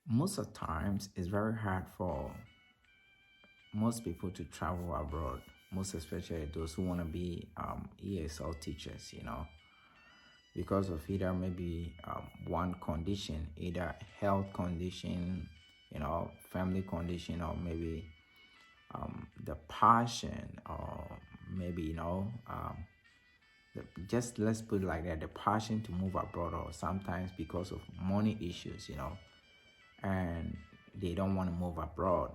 Most of the times it's very hard for most people to travel abroad, most especially those who want to be ESL teachers, because of either maybe one condition, either health condition, family condition, or maybe the passion, or maybe, just let's put it like that, the passion to move abroad, or sometimes because of money issues, and they don't want to move abroad,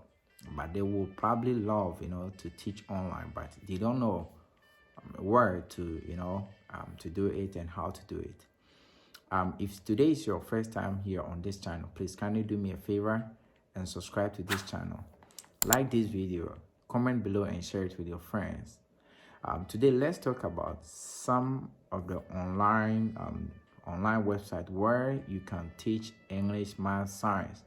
but they will probably love, to teach online, but they don't know where to, to do it and how to do it. If today is your first time here on this channel, please kindly do me a favor and subscribe to this channel. Like this video, comment below and share it with your friends. Today, let's talk about some of the online website where you can teach English, math, science.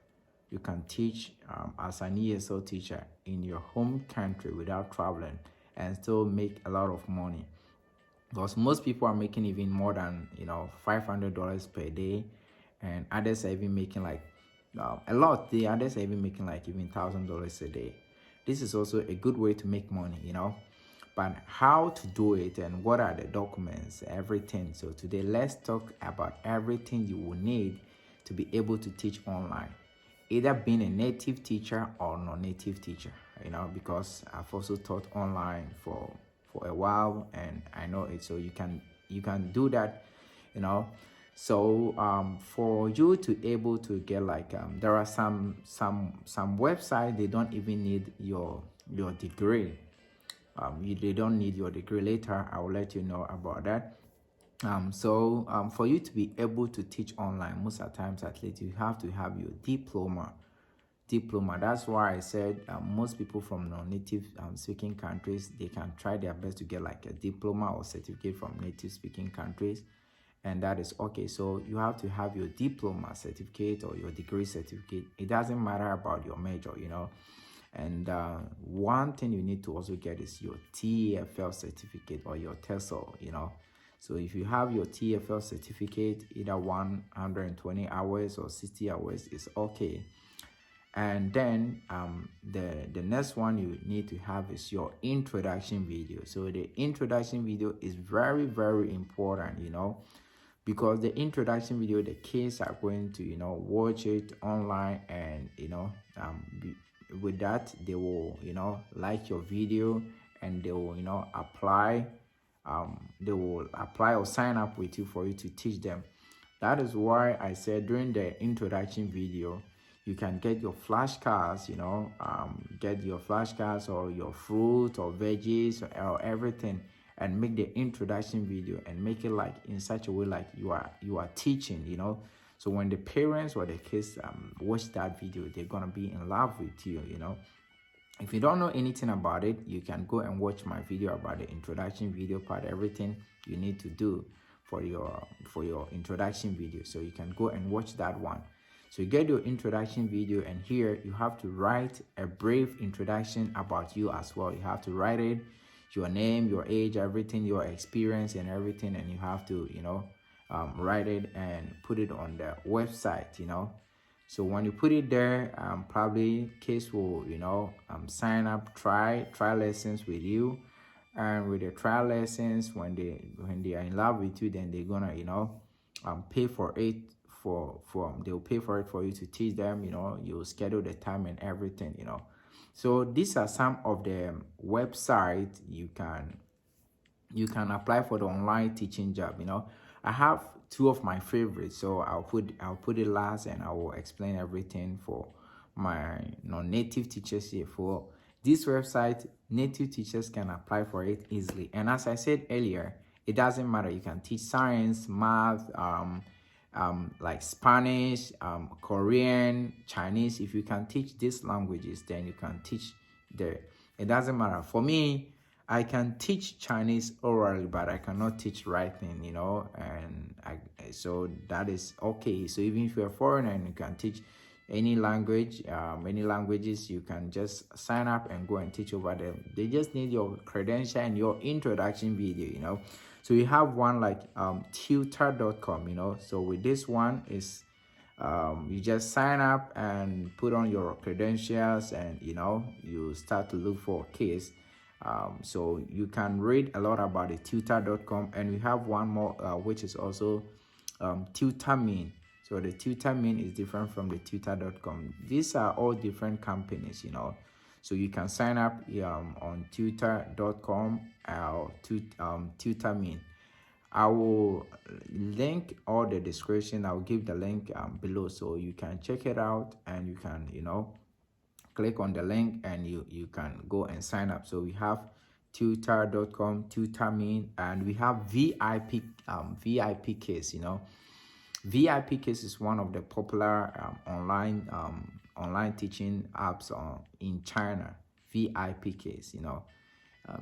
You can teach as an ESL teacher in your home country without traveling and still make a lot of money. Because most people are making even more than $500 per day, and others are even making like a lot. The others are even making like even $1,000 a day. This is also a good way to make money, but how to do it and what are the documents, everything. So today let's talk about everything you will need to be able to teach online, either being a native teacher or non-native teacher, because I've also taught online for a while and I know it. So you can do that, so for you to able to get like there are some websites, they don't even need your degree. They don't need your degree. Later I will let you know about that. For you to be able to teach online, most of the times at least, you have to have your diploma. That's why I said most people from non-native speaking countries, they can try their best to get like a diploma or certificate from native speaking countries, and that is okay. So you have to have your diploma certificate or your degree certificate. It doesn't matter about your major, and one thing you need to also get is your TEFL certificate or your TESOL, So if you have your TEFL certificate, either 120 hours or 60 hours is okay. And then the next one you need to have is your introduction video. So the introduction video is very, very important, because the introduction video, the kids are going to, watch it online, and, with that, they will, like your video, and they will, apply. They will apply or sign up with you for you to teach them. That is why I said during the introduction video, you can get your flashcards, get your flashcards or your fruit or veggies or everything, and make the introduction video and make it like in such a way like you are teaching, So when the parents or the kids watch that video, they're gonna be in love with you, If you don't know anything about it, you can go and watch my video about the introduction video part, everything you need to do for your introduction video. So you can go and watch that one. So you get your introduction video, and here you have to write a brief introduction about you as well. You have to write it, your name, your age, everything, your experience and everything, and you have to, write it and put it on the website, So when you put it there, probably kids will, sign up, try lessons with you, and with the trial lessons, when they are in love with you, then they're gonna, pay for it. They'll pay for it for you to teach them. You'll schedule the time and everything. So these are some of the websites you can apply for the online teaching job. I have two of my favorites, so I'll put it last, and I will explain everything for my non-native teachers here. For this website, native teachers can apply for it easily, and as I said earlier, it doesn't matter. You can teach science, math, like Spanish, Korean, Chinese. If you can teach these languages, then you can teach there. It doesn't matter. For me, I can teach Chinese orally, but I cannot teach writing, and so that is okay. So even if you're a foreigner and you can teach any language, any languages, you can just sign up and go and teach over them. They just need your credential and your introduction video, So you have one like tutor.com, So with this one is You just sign up and put on your credentials, and you start to look for a case. So you can read a lot about the tutor.com, and we have one more which is also TutorMe. So the TutorMe is different from the tutor.com. These are all different companies, so you can sign up on tutor.com or TutorMe. I will link all the description. I'll give the link below, so you can check it out, and you can click on the link, and you can go and sign up. So we have tutor.com, TutorMe, and we have VIPKID. VIPKID is one of the popular online teaching apps in China. VIPKID,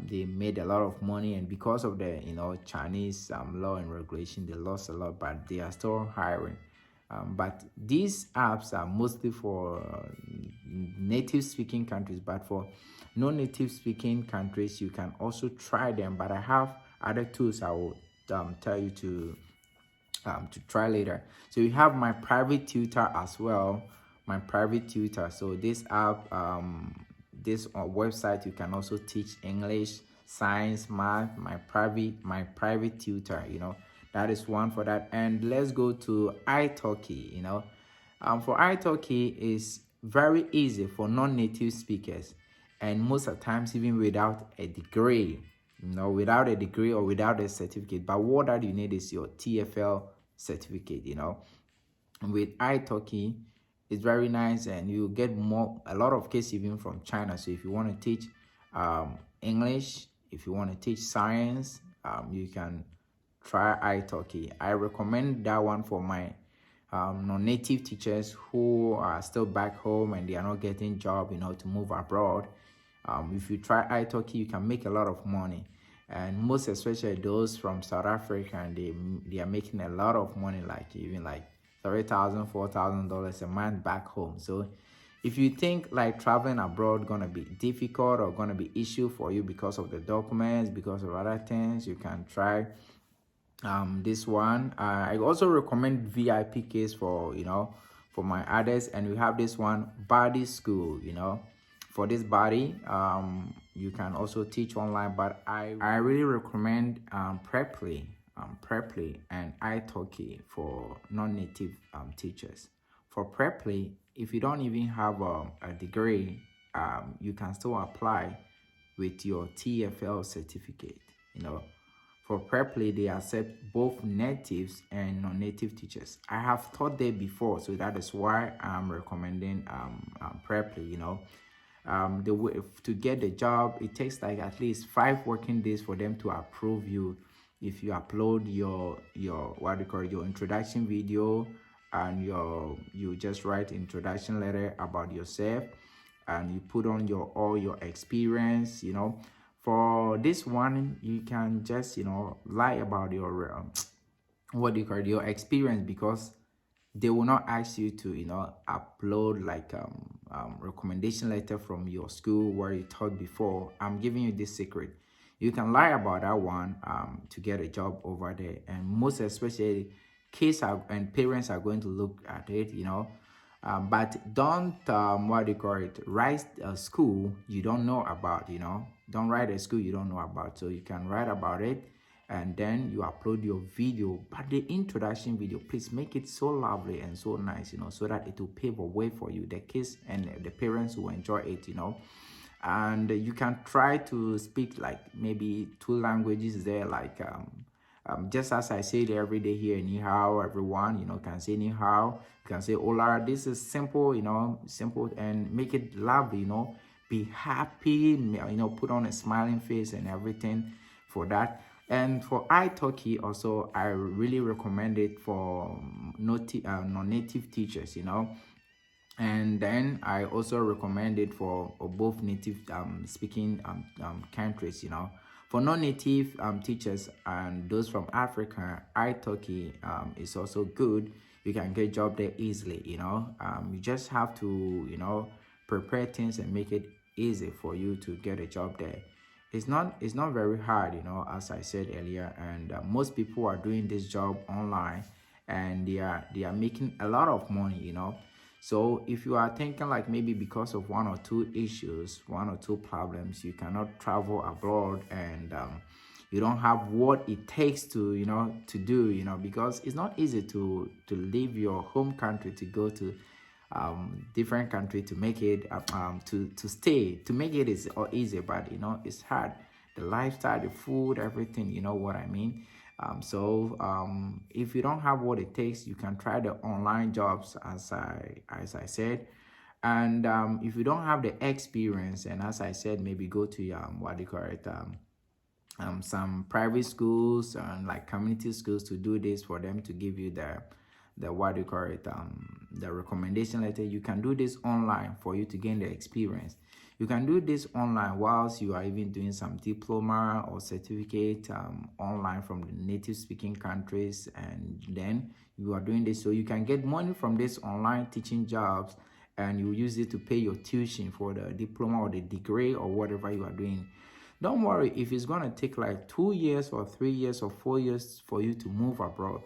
they made a lot of money, and because of the Chinese law and regulation, they lost a lot, but they are still hiring. But these apps are mostly for native speaking countries, but for non-native speaking countries you can also try them. But I have other tools I will tell you to try later. So you have my Private Tutor as well. My Private Tutor. So this app, this website, you can also teach English, science, math. My private tutor, that is one for that. And let's go to Italki. For Italki is very easy for non-native speakers, and most of the times even without a degree, without a degree or without a certificate. But what that you need is your TFL certificate. With Italki, it's very nice, and you get a lot of cases even from China. So if you want to teach English, if you want to teach science, you can try Italki. I recommend that one for my non-native teachers who are still back home and they are not getting job, to move abroad. If you try Italki, you can make a lot of money, and most especially those from South Africa, and they are making a lot of money, like even like $3,000, $4,000 a month back home. So if you think like traveling abroad gonna be difficult or gonna be issue for you because of the documents, because of other things, you can try this one. I also recommend VIPKID for for my others, and we have this one, BuddySchool. For this body, you can also teach online, but I really recommend Preply and Italki for non-native teachers. For Preply, if you don't even have a degree, you can still apply with your TFL certificate. For Preply, they accept both natives and non-native teachers. I have taught there before, so that is why I'm recommending Preply. The way to get the job, it takes like at least 5 working days for them to approve you. If you upload your your introduction video, and you just write introduction letter about yourself, and you put on all your experience. For this one, you can just lie about your your experience, because they will not ask you to upload like recommendation letter from your school where you taught before. I'm giving you this secret. You can lie about that one to get a job over there, and most especially kids and parents are going to look at it. But don't write a school you don't know about. Don't write a school you don't know about. So you can write about it, and then you upload your video. But the introduction video, please make it so lovely and so nice, so that it will pave a way for you. The kids and the parents will enjoy it. And you can try to speak like maybe 2 languages there, like just as I say it every day here, ni hao, everyone can say ni hao, you can say hola. This is simple, simple, and make it lovely. Be happy, put on a smiling face and everything for that. And for Italki also, I really recommend it for non-native teachers. And then I also recommend it for both native speaking countries. For non-native teachers and those from Africa, Italki is also good. You can get job there easily. You just have to prepare things and make it easy for you to get a job there. It's not very hard, as I said earlier, and most people are doing this job online, and they are making a lot of money, you know. So if you are thinking like maybe because of one or two issues, one or two problems, you cannot travel abroad, and you don't have what it takes to, you know, to do, you know, because it's not easy to leave your home country to go to different country to make it to stay. To make it is easy, but you know, it's hard. The lifestyle, the food, everything, you know what I mean. If you don't have what it takes, you can try the online jobs, as I said. And if you don't have the experience, and as I said, maybe go to what do you call it, some private schools and like community schools to do this, for them to give you the what do you call it, the recommendation letter. You can do this online for you to gain the experience. You can do this online whilst you are even doing some diploma or certificate online from the native speaking countries, and then you are doing this so you can get money from this online teaching jobs, and you use it to pay your tuition for the diploma or the degree or whatever you are doing. Don't worry if it's going to take like 2 years or 3 years or 4 years for you to move abroad.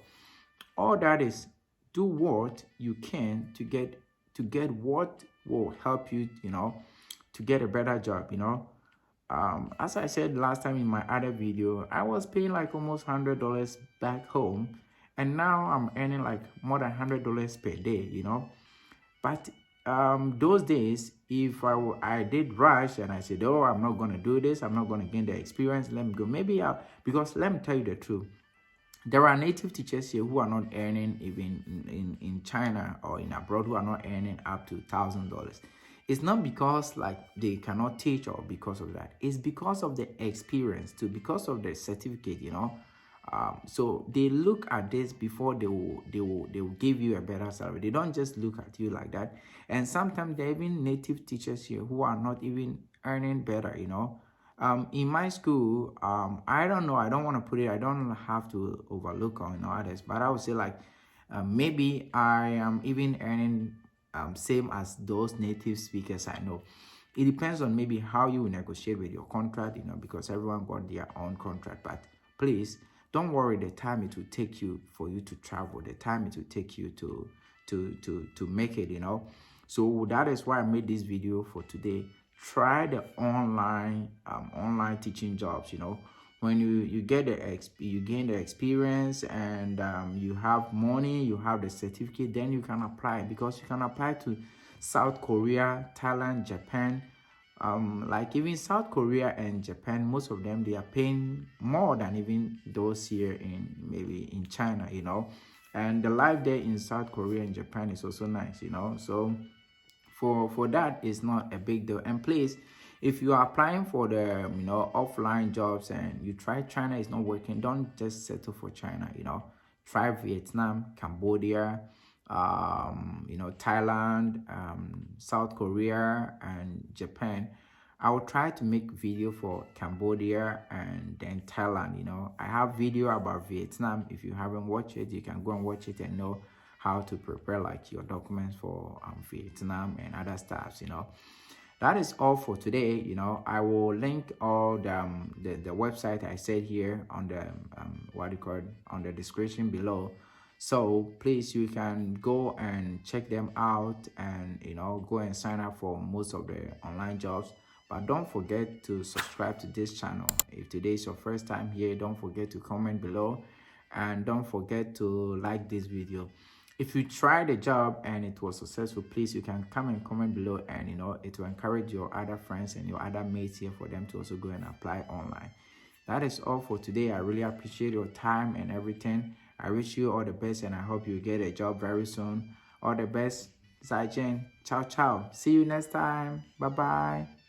All that is, do what you can to get what will help you, you know, to get a better job, you know. As I said last time in my other video, I was paying like almost $100 back home, and now I'm earning like more than $100 per day, you know. But those days, if I did rush and I said, oh, I'm not going to do this, I'm not going to gain the experience, let me go. Maybe because let me tell you the truth. There are native teachers here who are not earning, even in China or in abroad, who are not earning up to $1,000. It's not because like they cannot teach or because of that. It's because of the experience too, because of the certificate, you know. So they look at this before they will give you a better salary. They don't just look at you like that. And sometimes there are even native teachers here who are not even earning better, you know. In my school, I don't know, I don't want to put it, I don't have to overlook on others, but I would say like maybe I am even earning same as those native speakers I know. It depends on maybe how you negotiate with your contract, you know, because everyone got their own contract. But please don't worry the time it will take you for you to travel, the time it will take you to make it, you know. So that is why I made this video for today. Try the online teaching jobs, you know. When you get you gain the experience, and you have money, you have the certificate, then you can apply, because you can apply to South Korea, Thailand, Japan. Like even South Korea and Japan, most of them, they are paying more than even those here in maybe in China, you know. And the life there in South Korea and Japan is also nice, you know. So for that, is not a big deal. And please, if you are applying for the, you know, offline jobs and you try China, is not working, don't just settle for China, you know. Try Vietnam, Cambodia, you know, Thailand, South Korea, and Japan. I will try to make video for Cambodia and then Thailand, you know. I have video about Vietnam. If you haven't watched it, you can go and watch it and know how to prepare like your documents for Vietnam and other stuffs, you know. That is all for today. You know, I will link all the website I said here on the what do you call it, on the description below. So please, you can go and check them out, and you know, go and sign up for most of the online jobs. But don't forget to subscribe to this channel. If today is your first time here, don't forget to comment below, and don't forget to like this video. If you tried the job and it was successful, please, you can come and comment below, and you know, it will encourage your other friends and your other mates here for them to also go and apply online. That is all for today. I really appreciate your time and everything. I wish you all the best, and I hope you get a job very soon. All the best. Zaijian. Ciao, ciao. See you next time. Bye-bye.